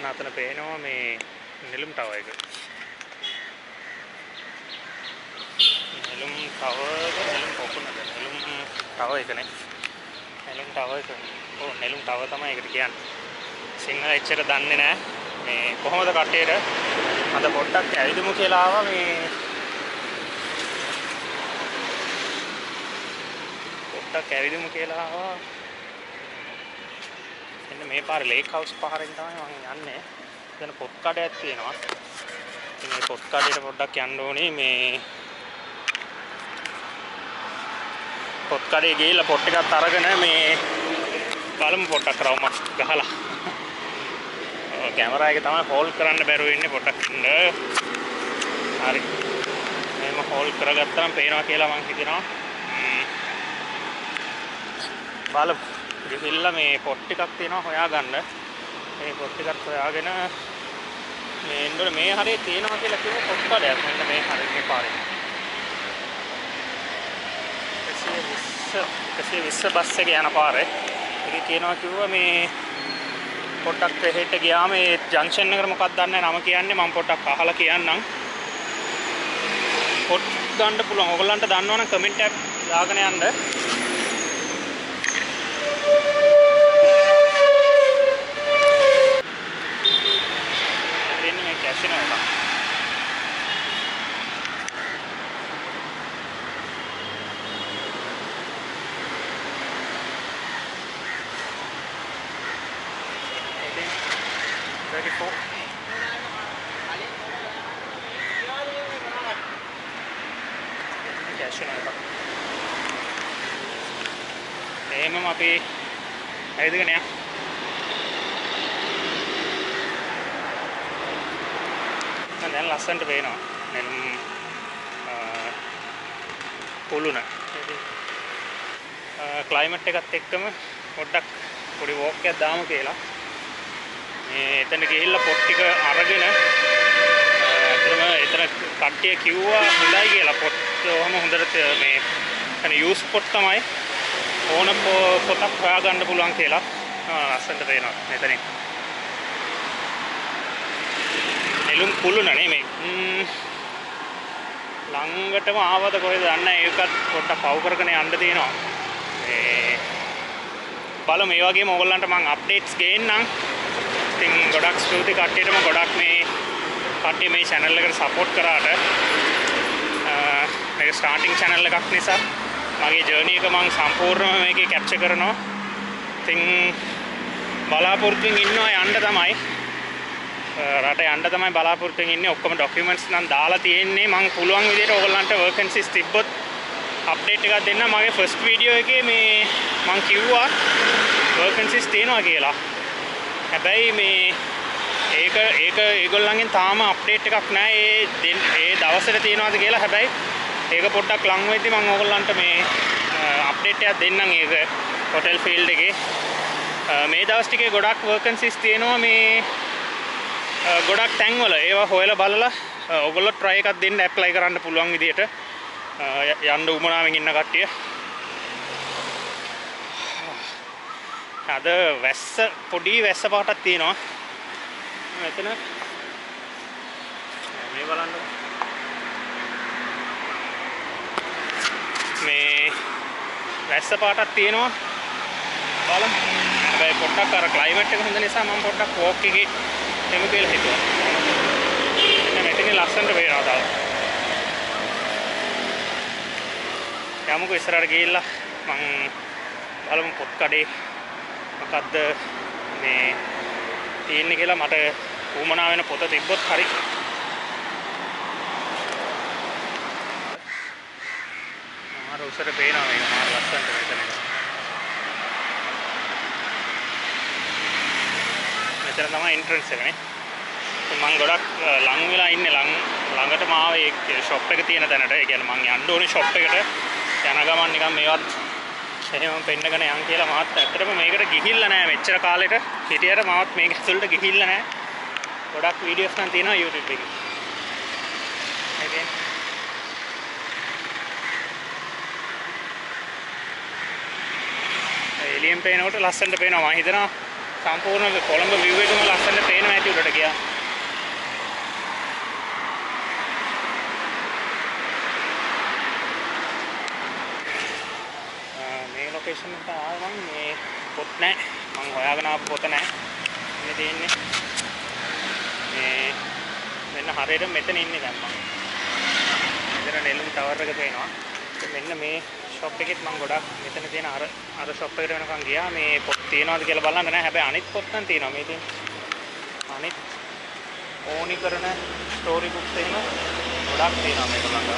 අතන පේනවා මේ නෙළුම් ටවර් එක. නෙළුම් ටවර් නෙළුම් පොකුණද නෙළුම් ටවර් එකනේ. නෙළුම් ටවර් එක. ඔව් නෙළුම් ටවර් තමයි ඒකට කියන්නේ. සිංහල එච්චර දන්නේ නැහැ. මේ කොහොමද කට්ටියට අද පොඩ්ඩක් ඇවිදමු කියලා ආවා මේ පොඩ්ඩක් ඇවිදමු කියලා ආවා. එන්න මේ පාරේ ලේක් හවුස් පාරෙන් තමයි මම යන්නේ. එතන පොත් කඩයක් තියෙනවා. ඉතින් මේ පොත් කඩේට පොඩ්ඩක් යන්න ඕනේ මේ පොත් කඩේ ගිහිල්ලා පොත් ටිකක් අරගෙන මේ බලමු පොඩ්ඩක් රවුමක් ගහලා. කැමරා එක තමයි හෝල්ඩ් කරන්න බැරුව ඉන්නේ පොඩ්ඩක් ඉන්න. හරි. මේම හෝල්ඩ් කරගත්තාම පේනවා කියලා මම හිතනවා. බලමු. ගිහිල්ලා මේ පොත් ටිකක් තියෙනවා හොයාගන්න. මේ පොත් ටිකත් හොයාගෙන මේ එන්නොර මේ හරිය තියෙනවා කියලා කිව්ව පොත් කඩයක්. මෙන්න මේ හරිය පාරේ. 120 බස් එක යන පාරේ. ඒක කියනවා කිව්වා මේ පොඩ්ඩක් එහෙට ගියාම මේ ජංක්ෂන් එකට මොකක්ද දන්නේ නැහැ නම කියන්නේ මම පොඩ්ඩක් අහලා කියන්නම්. පොත් ගන්න පුළුවන්. ඔයගොල්ලන්ට දන්නවනම් කමෙන්ට් එකක් දාගෙන යන්න. එන්නේ මේ කැෂිනෝ එක. එහෙමම අපි ඇවිදගෙන යන්න. දැන් ලස්සනට පේනවා. නෙළුම් කුළුණ. ක්ලයිමේට් එකත් එක්කම පොඩ්ඩක් පොඩි වෝක් එකක් දාමු කියලා. මේ එතන ගිහිල්ලා පොත් ටික අරගෙන එතන කට්ටිය කිව්වා හොඳයි කියලා පොත් ඔහම හොඳට මේ අනේ යූස් පොත් තමයි ඕන පොතක් හොයාගන්න පුළුවන් කියලා. ලස්සනට පේනවා මෙතනින්. නෙළුම් කුළුණ නෙමෙයි. ළඟටම ආවද කොහෙද දන්නේ නැහැ. ඒකත් පොඩ්ඩක් පව් කරගෙන යන්න තියෙනවා. මේ බලමු මේ වගේම ඕගොල්ලන්ට මම අප්ඩේට්ස් ගේන්නම්. ඉතින් ගොඩක් ස්තුතියි කට්ටියටම ගොඩක් මේ කට්ටිය මේ channel එකට support කරාට මේක starting channel එකක් නිසා මගේ ජර්නි එක මම සම්පූර්ණයෙන්ම මේකේ කැප්චර් කරනවා. ඉතින් බලාපොරොත්තුෙන් ඉන්නවා යන්න තමයි. රට යන්න තමයි බලාපොරොත්තුෙන් ඉන්නේ. ඔක්කොම ડોකියුමන්ට්ස් නම් දාලා තියෙන්නේ. මම පුළුවන් විදිහට ඕගොල්ලන්ට වර්කන්සිස් තිබ්බොත් අප්ඩේට් එකක් දෙන්න. මගේ ෆස්ට් වීඩියෝ එකේ මේ මම කිව්වා වර්කන්සිස් තියෙනවා කියලා. හැබැයි මේ ඒක ඒගොල්ලන්ගෙන් තාම අප්ඩේට් එකක් නැහැ. ඒ දවසට තියනවාද කියලා. හැබැයි ඒක පොඩ්ඩක් ලඟ වෙද්දි මම ඕගොල්ලන්ට මේ අප්ඩේට් එකක් දෙන්නම්. ඒක හොටෙල් ෆීල්ඩ් එකේ මේ දවස් ටිකේ ගොඩක් වර්කන්සිස් තියෙනවා මේ ගොඩක් තැන්වල. ඒවා හොයලා බලලා ඕගොල්ලෝ try එකක් දෙන්න ඇප්ලයි කරන්න පුළුවන් විදියට යන්න උමනාවෙන් ඉන්න කට්ටිය. අද වැස්ස පොඩි වැස්ස පාටක් තියෙනවා. මෙතන මේ බලන්න මේ වැස්ස පාටක් තියෙනවා. බලමු. හැබැයි පොඩ්ඩක් අර ක්ලයිමේට් එක හොඳ නිසා මම පොඩ්ඩක් වෝක් එකේ එමු කියලා හිතුවා. මෙතන ලස්සනට වේනවා තාම. යමුකෝ ඉස්සරහට ගිහිල්ලා මම බලමු පොත් කඩේ මොකද්ද මේ තියෙන්නේ කියලා. මට උමනා වෙන පොත තිබ්බොත් හරි. මාර උසට පේනවා මේක. මාර ලස්සනට මෙතන. මෙතන තමයි එන්ට්‍රන්ස් එක නේ. මම ගොඩක් ලඟ වෙලා ඉන්නේ ළඟටම ආවේ ඒ ෂොප් එක තියෙන තැනට. ඒ කියන්නේ මම යන්න ඕනේ ෂොප් එකට. යන ගමන් නිකන් මේවත් එහෙම පෙන්නගෙන යන් කියලා මාත් ඇත්තටම මේකට ගිහිල්ලා නැහැ මෙච්චර කාලෙට. හිටියට මාත් මේක ඇතුළට ගිහිල්ලා නැහැ. ගොඩක් වීඩියෝස් නම් තියෙනවා YouTube එකේ. okay. එලියෙන් පේනකොට ලස්සනට පේනවා. මම හිතනවා සම්පූර්ණ කොළඹ view එකම ලස්සනට පේනවා ඇති උඩට ගියා. මේ ලොකේෂන් එකට ආවම මේ පොත් නැහැ. මම හොයාගෙන ආපු පොත නැහැ. මේ තියෙන්නේ මේ මෙන්න හරියට මෙතන ඉන්නේ දැන් මම. මෙතන නෙළුම් ටවර් එක පේනවා. මෙන්න මේ ෂොප් එකෙත් මම ගොඩක් මෙතන තියෙන අර ෂොප් එකට වෙනකන් ගියා. මේ පොත් තියනවාද කියලා බලන්න නෑ. හැබැයි අනිත් පොත් නම් තියෙනවා. මේ තියෙන අනිත් ඕනි කරන ස්ටෝරි බුක්ස් එහෙම ගොඩක් තියෙනවා මේක ළඟ.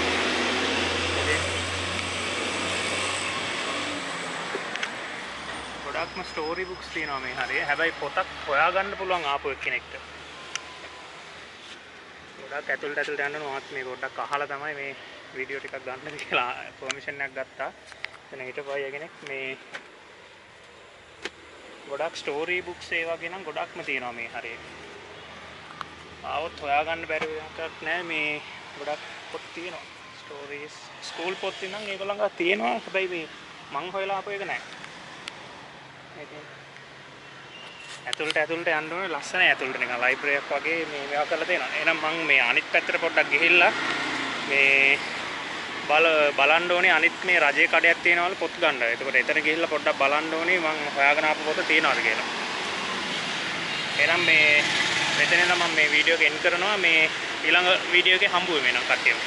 ගොඩක්ම ස්ටෝරි බුක්ස් තියෙනවා මේ හරිය. හැබැයි පොතක් හොයාගන්න පුළුවන් ආපු එක්කෙනෙක්ට. ගොඩක් ඇතුළට යන්න මාත් මේ ගොඩක් අහලා තමයි මේ වීඩියෝ ටිකක් ගන්න කියලා පර්මිෂන් එකක් ගත්තා. එතන හිටපුවා කෙනෙක් මේ ගොඩක් ස්ටෝරි බුක්ස් ඒ වගේ නම් ගොඩක්ම තියෙනවා මේ හරිය. ආවොත් හොයාගන්න බැරි එකක් නෑ මේ ගොඩක් පොත් තියෙනවා. ස්ටෝරීස් ස්කූල් පොත් නම් ඒගොල්ලන්ගා තියෙනවා. හැබැයි මේ මං හොයලා ආපු එක නෑ. ඇතුළට යන්න ඕනේ ලස්සන ඇතුළට නිකන් ලයිබ්‍රරි එකක් වගේ මේ මේවා කරලා තියෙනවා. එහෙනම් මම මේ අනිත් පැත්තට පොඩ්ඩක් ගිහිල්ලා මේ බලන්න ඕනේ අනිත් මේ රජේ කඩයක් තියෙනවලු පොත් ගන්න. එතකොට එතන ගිහිල්ලා පොඩ්ඩක් බලන්න ඕනේ මම හොයාගෙන ආපු පොත තියෙනවද කියලා. එහෙනම් මේ මෙතන ඉඳන් මම මේ වීඩියෝ එක එන්ඩ් කරනවා. මේ ඊළඟ වීඩියෝ එකේ හම්බ වෙමු වෙනවා කට්ටියම.